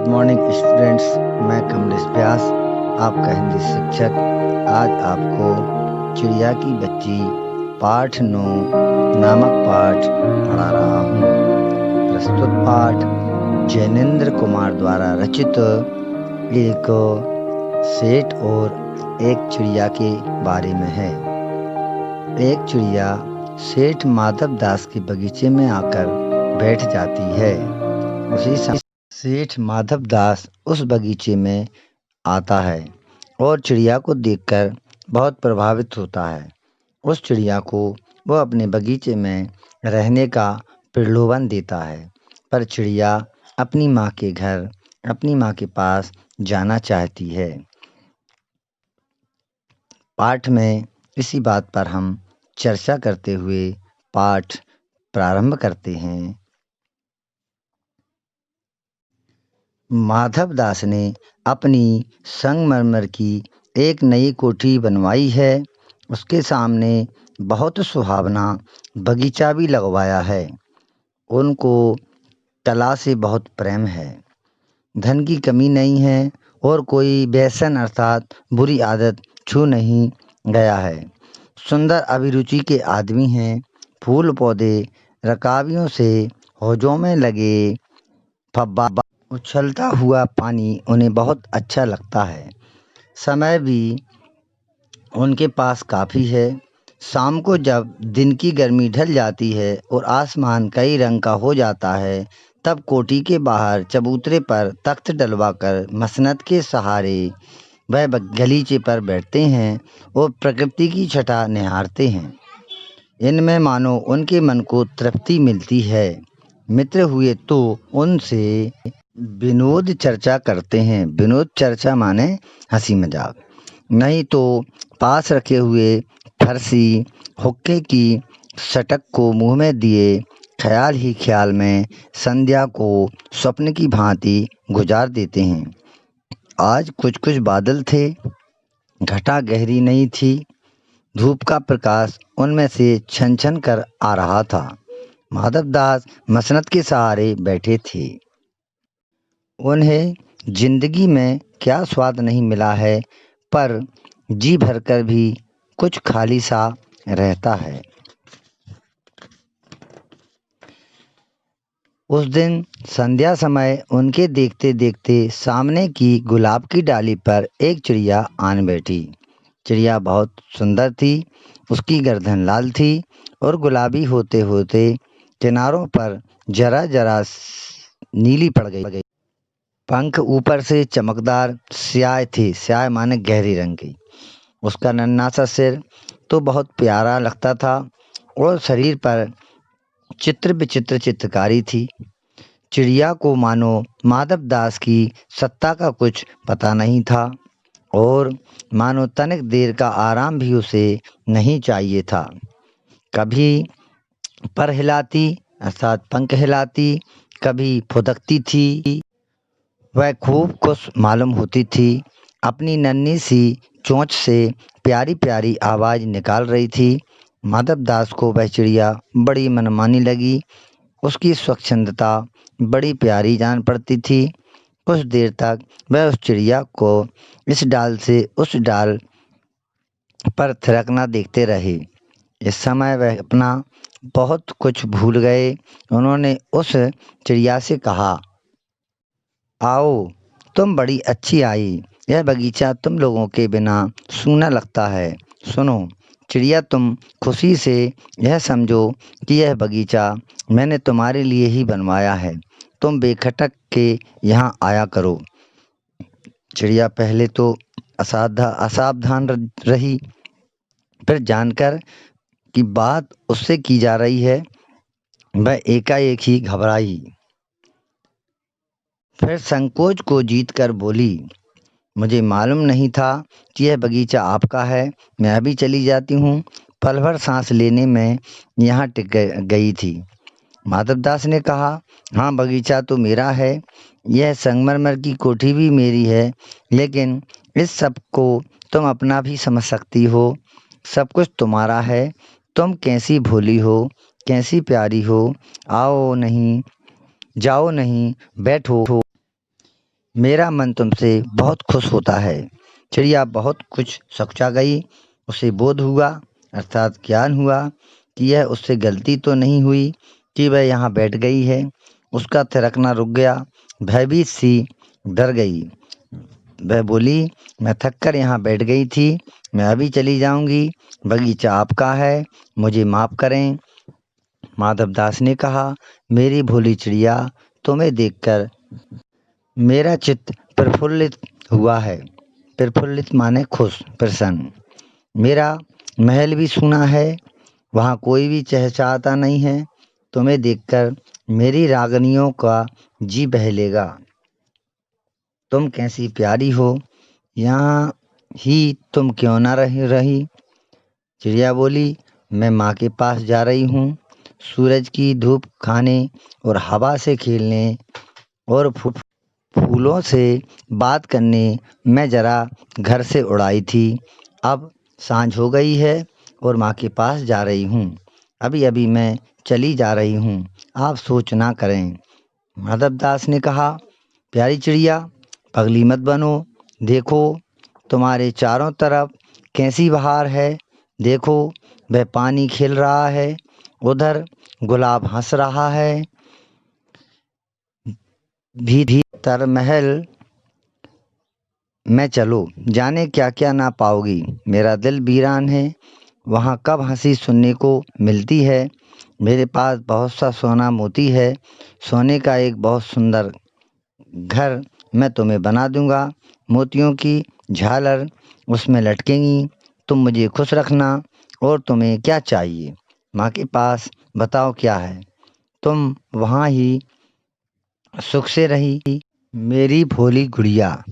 Good morning students. मैं कमलेश व्यास, आपका हिंदी शिक्षक, आज आपको चिड़िया की बच्ची पाठ 9 नामक पाठ पढ़ा रहा हूँ। प्रस्तुत पाठ जैनेन्द्र कुमार द्वारा रचित एक सेठ और एक चिड़िया के बारे में है। एक चिड़िया सेठ माधव दास के बगीचे में आकर बैठ जाती है। उसी समय सेठ माधव दास उस बगीचे में आता है और चिड़िया को देखकर बहुत प्रभावित होता है। उस चिड़िया को वह अपने बगीचे में रहने का प्रलोभन देता है, पर चिड़िया अपनी माँ के घर, अपनी माँ के पास जाना चाहती है। पाठ में इसी बात पर हम चर्चा करते हुए पाठ प्रारंभ करते हैं। माधव दास ने अपनी संगमरमर की एक नई कोठी बनवाई है। उसके सामने बहुत सुहावना बगीचा भी लगवाया है। उनको कला से बहुत प्रेम है। धन की कमी नहीं है और कोई व्यसन अर्थात बुरी आदत छू नहीं गया है। सुंदर अभिरुचि के आदमी हैं। फूल पौधे रकाबियों से हौजों में लगे फव्वारे, उछलता हुआ पानी उन्हें बहुत अच्छा लगता है। समय भी उनके पास काफ़ी है। शाम को जब दिन की गर्मी ढल जाती है और आसमान कई रंग का हो जाता है, तब कोठी के बाहर चबूतरे पर तख्त डलवाकर मसनद के सहारे वह गलीचे पर बैठते हैं और प्रकृति की छटा निहारते हैं। इनमें मानो उनके मन को तृप्ति मिलती है। मित्र हुए तो उनसे विनोद चर्चा करते हैं। विनोद चर्चा माने हंसी मजाक। नहीं तो पास रखे हुए फरसी हुक्के की सटक को मुंह में दिए ख्याल ही ख्याल में संध्या को स्वप्न की भांति गुजार देते हैं। आज कुछ कुछ बादल थे, घटा गहरी नहीं थी। धूप का प्रकाश उनमें से छन छन कर आ रहा था। माधवदास मसनद के सहारे बैठे थे। उन्हें जिंदगी में क्या स्वाद नहीं मिला है, पर जी भरकर भी कुछ खाली सा रहता है। उस दिन संध्या समय उनके देखते देखते सामने की गुलाब की डाली पर एक चिड़िया आन बैठी। चिड़िया बहुत सुंदर थी। उसकी गर्दन लाल थी और गुलाबी होते होते किनारों पर जरा जरा नीली पड़ गई। पंख ऊपर से चमकदार स्याह थी। स्याह माने गहरी रंग की। उसका नन्हा सा सिर तो बहुत प्यारा लगता था और शरीर पर चित्र विचित्र चित्रकारी थी। चिड़िया को मानो माधव दास की सत्ता का कुछ पता नहीं था और मानो तनिक देर का आराम भी उसे नहीं चाहिए था। कभी पर हिलाती अर्थात पंख हिलाती, कभी फुदकती थी। वह खूब खुश मालूम होती थी। अपनी नन्ही सी चोंच से प्यारी प्यारी आवाज़ निकाल रही थी। माधव दास को वह चिड़िया बड़ी मनमानी लगी। उसकी स्वच्छंदता बड़ी प्यारी जान पड़ती थी। कुछ देर तक वह उस चिड़िया को इस डाल से उस डाल पर थिरकना देखते रहे। इस समय वह अपना बहुत कुछ भूल गए। उन्होंने उस चिड़िया से कहा, आओ, तुम बड़ी अच्छी आई। यह बगीचा तुम लोगों के बिना सूना लगता है। सुनो चिड़िया, तुम खुशी से यह समझो कि यह बगीचा मैंने तुम्हारे लिए ही बनवाया है। तुम बेखटक के यहाँ आया करो। चिड़िया पहले तो असावधान रही, फिर जानकर कि बात उससे की जा रही है, वह एकाएक ही घबराई। फिर संकोच को जीतकर बोली, मुझे मालूम नहीं था कि यह बगीचा आपका है। मैं अभी चली जाती हूँ। पल भर सांस लेने में यहाँ टिक गई थी। माधवदास ने कहा, हाँ, बगीचा तो मेरा है। यह संगमरमर की कोठी भी मेरी है, लेकिन इस सब को तुम अपना भी समझ सकती हो। सब कुछ तुम्हारा है। तुम कैसी भोली हो, कैसी प्यारी हो। आओ नहीं, जाओ नहीं, बैठो। मेरा मन तुमसे बहुत खुश होता है। चिड़िया बहुत कुछ सकुचा गई। उसे बोध हुआ, अर्थात ज्ञान हुआ कि यह उससे गलती तो नहीं हुई कि वह यहाँ बैठ गई है। उसका थिरकना रुक गया। भयभीत सी डर गई। वह बोली, मैं थक कर यहाँ बैठ गई थी, मैं अभी चली जाऊंगी। बगीचा आपका है, मुझे माफ़ करें। माधवदास ने कहा, मेरी भोली चिड़िया, तुम्हें देखकर मेरा चित्त प्रफुल्लित हुआ है। प्रफुल्लित माने खुश, प्रसन्न। मेरा महल भी सूना है, वहाँ कोई भी चहचहाता नहीं है। तुम्हें देखकर मेरी रागनियों का जी बहलेगा। तुम कैसी प्यारी हो, यहाँ ही तुम क्यों ना रही। चिड़िया बोली, मैं माँ के पास जा रही हूँ। सूरज की धूप खाने और हवा से खेलने और फूलों से बात करने मैं ज़रा घर से उड़ाई थी। अब सांझ हो गई है और माँ के पास जा रही हूँ। अभी अभी मैं चली जा रही हूँ, आप सोच ना करें। माधवदास ने कहा, प्यारी चिड़िया, पगली मत बनो। देखो तुम्हारे चारों तरफ कैसी बहार है। देखो वह पानी खिल रहा है, उधर गुलाब हंस रहा है। भीतर महल में चलो, जाने क्या क्या ना पाओगी। मेरा दिल वीरान है, वहाँ कब हंसी सुनने को मिलती है। मेरे पास बहुत सा सोना मोती है। सोने का एक बहुत सुंदर घर मैं तुम्हें बना दूंगा। मोतियों की झालर उसमें लटकेंगी। तुम मुझे खुश रखना। और तुम्हें क्या चाहिए माँ के पास, बताओ क्या है। तुम वहाँ ही सुख से रही, मेरी भोली गुड़िया।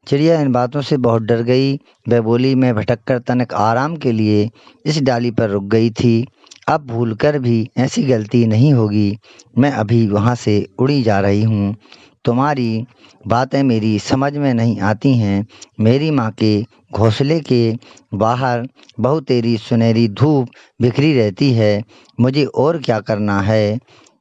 चिड़िया इन बातों से बहुत डर गई। वह बोली, मैं भटक कर तनिक आराम के लिए इस डाली पर रुक गई थी। अब भूलकर भी ऐसी गलती नहीं होगी। मैं अभी वहाँ से उड़ी जा रही हूँ। तुम्हारी बातें मेरी समझ में नहीं आती हैं। मेरी माँ के घोंसले के बाहर बहु तेरी सुनहरी धूप बिखरी रहती है। मुझे और क्या करना है।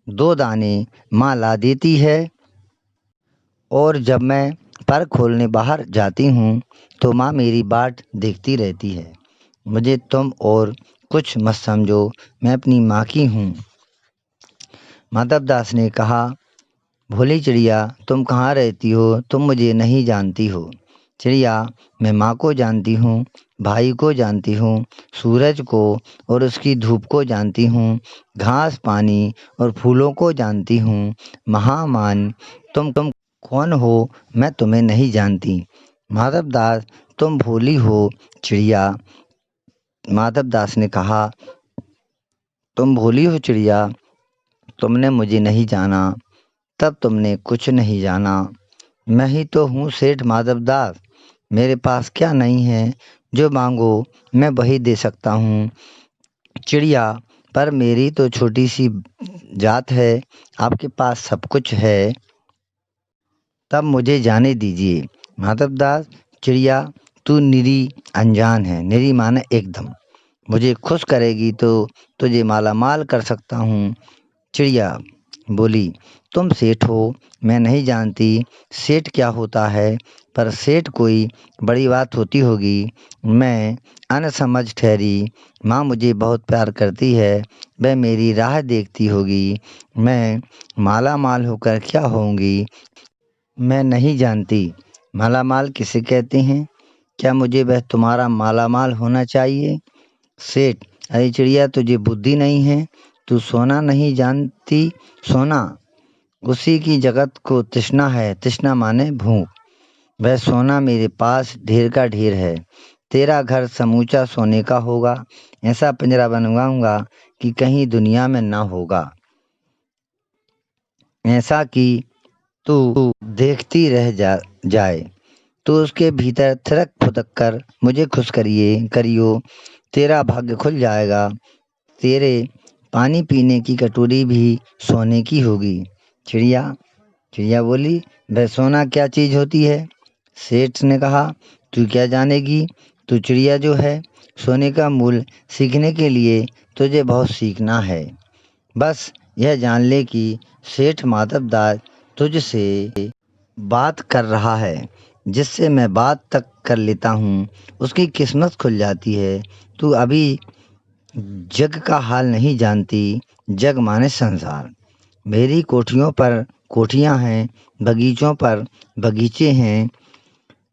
2 दाने माँ ला देती है और जब मैं पर खोलने बाहर जाती हूँ तो माँ मेरी बाट देखती रहती है। मुझे तुम और कुछ मत समझो, मैं अपनी माँ की हूँ। माधवदास ने कहा, भोली चिड़िया, तुम कहाँ रहती हो, तुम मुझे नहीं जानती हो। चिड़िया, मैं माँ को जानती हूँ, भाई को जानती हूँ, सूरज को और उसकी धूप को जानती हूँ, घास पानी और फूलों को जानती हूँ। महामान, तुम कौन हो, मैं तुम्हें नहीं जानती। माधवदास, तुम भोली हो चिड़िया। माधवदास ने कहा, तुम भोली हो चिड़िया, तुमने मुझे नहीं जाना, तब तुमने कुछ नहीं जाना। मैं ही तो हूँ सेठ माधवदास। मेरे पास क्या नहीं है, जो मांगो मैं वही दे सकता हूँ। चिड़िया, पर मेरी तो छोटी सी जात है, आपके पास सब कुछ है, तब मुझे जाने दीजिए। माधवदास, चिड़िया, तू निरी अनजान है। निरी माने एकदम। मुझे खुश करेगी तो तुझे माला माल कर सकता हूँ। चिड़िया बोली, तुम सेठ हो, मैं नहीं जानती सेठ क्या होता है, पर सेठ कोई बड़ी बात होती होगी। मैं अनसमझ ठहरी। माँ मुझे बहुत प्यार करती है, वह मेरी राह देखती होगी। मैं माला माल होकर क्या होऊंगी, मैं नहीं जानती। माला माल किसे कहते हैं, क्या मुझे वह तुम्हारा माला माल होना चाहिए। सेठ, अरे चिड़िया, तुझे बुद्धि नहीं है, तू सोना नहीं जानती। सोना उसी की जगत को तृष्णा है। तृष्णा माने भूख। वह सोना मेरे पास ढेर का ढेर है। तेरा घर समूचा सोने का होगा। ऐसा पिंजरा बनवाऊंगा कि कहीं दुनिया में ना होगा, ऐसा कि तू देखती रह जाए। तो उसके भीतर थिरक फुदक कर मुझे खुश करियो। तेरा भाग्य खुल जाएगा। तेरे पानी पीने की कटोरी भी सोने की होगी। चिड़िया चिड़िया बोली, वह सोना क्या चीज़ होती है। सेठ ने कहा, तू क्या जानेगी। तू चिड़िया जो है, सोने का मूल सीखने के लिए तुझे बहुत सीखना है। बस यह जान ले कि सेठ माधवदास तुझसे बात कर रहा है, जिससे मैं बात तक कर लेता हूँ उसकी किस्मत खुल जाती है। तू अभी जग का हाल नहीं जानती, जग माने संसार। मेरी कोठियों पर कोठियाँ हैं, बगीचों पर बगीचे हैं,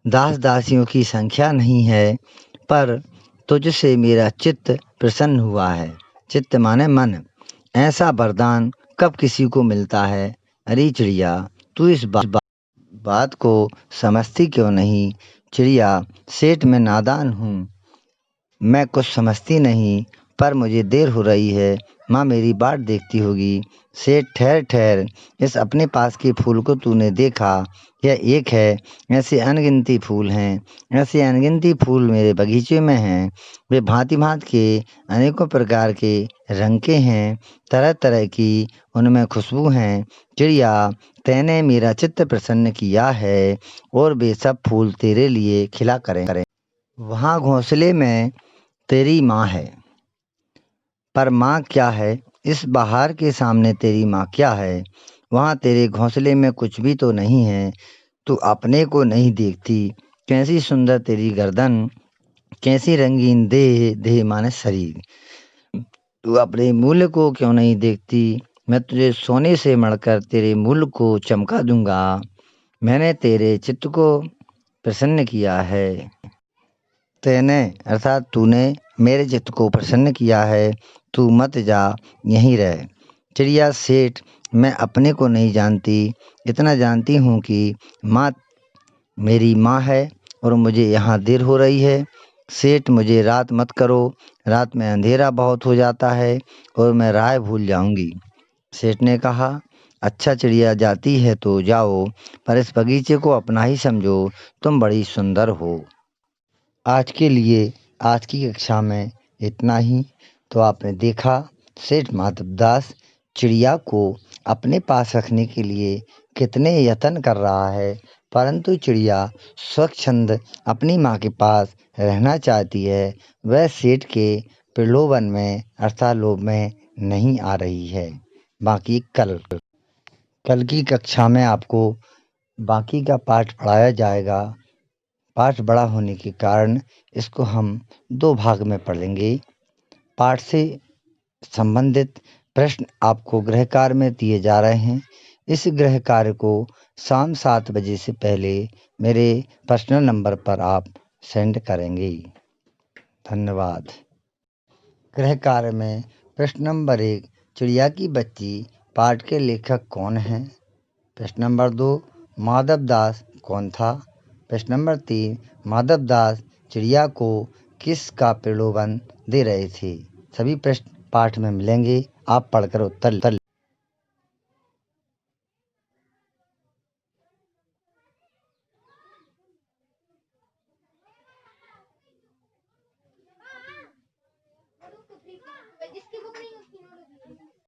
दास दासियों की संख्या नहीं है, पर तुझसे मेरा चित्त प्रसन्न हुआ है। चित्त माने मन। ऐसा वरदान कब किसी को मिलता है? अरे चिड़िया, तू इस बात को समझती क्यों नहीं? चिड़िया, सेठ मैं नादान हूँ, मैं कुछ समझती नहीं, पर मुझे देर हो रही है, माँ मेरी बाट देखती होगी। सेठ, ठहर ठहर, इस अपने पास के फूल को तूने देखा? यह एक है, ऐसे अनगिनती फूल हैं, ऐसे अनगिनती फूल मेरे बगीचे में हैं। वे भांति भांति के अनेकों प्रकार के रंग के हैं, तरह तरह की उनमें खुशबू हैं। चिड़िया, तैने मेरा चित्त प्रसन्न किया है, और वे सब फूल तेरे लिए खिला करें। वहाँ घोंसले में तेरी माँ है, पर माँ क्या है? इस बहार के सामने तेरी माँ क्या है? वहाँ तेरे घोंसले में कुछ भी तो नहीं है। तू अपने को नहीं देखती? कैसी सुंदर तेरी गर्दन, कैसी रंगीन देह, देह माने शरीर। तू अपने मूल्य को क्यों नहीं देखती? मैं तुझे सोने से मढ़कर तेरे मूल्य को चमका दूंगा। मैंने तेरे चित्त को प्रसन्न किया है। तैने अर्थात तूने मेरे चित्त को प्रसन्न किया है, तू मत जा, यहीं रह। चिड़िया, सेठ मैं अपने को नहीं जानती, इतना जानती हूँ कि माँ मेरी माँ है और मुझे यहाँ देर हो रही है। सेठ मुझे रात मत करो, रात में अंधेरा बहुत हो जाता है और मैं राह भूल जाऊंगी। सेठ ने कहा, अच्छा चिड़िया जाती है तो जाओ, पर इस बगीचे को अपना ही समझो, तुम बड़ी सुंदर हो। आज के लिए आज की कक्षा में इतना ही। तो आपने देखा सेठ माधवदास चिड़िया को अपने पास रखने के लिए कितने यत्न कर रहा है, परंतु चिड़िया स्वच्छंद अपनी माँ के पास रहना चाहती है। वह सेठ के प्रलोभन में अर्थात लोभ में नहीं आ रही है। बाकी कल कल की कक्षा में आपको बाकी का पाठ पढ़ाया जाएगा। पाठ बड़ा होने के कारण इसको हम दो भाग में पढ़ेंगे। पाठ से संबंधित प्रश्न आपको गृह कार्य में दिए जा रहे हैं। इस गृह कार्य को शाम 7 बजे से पहले मेरे पर्सनल नंबर पर आप सेंड करेंगे। धन्यवाद। गृह कार्य में प्रश्न नंबर 1, चिड़िया की बच्ची पाठ के लेखक कौन हैं? प्रश्न नंबर 2, माधवदास कौन था? प्रश्न नंबर 3, माधवदास चिड़िया को किस का प्रलोभन दे रहे थे? सभी प्रश्न पाठ में मिलेंगे, आप पढ़कर उत्तर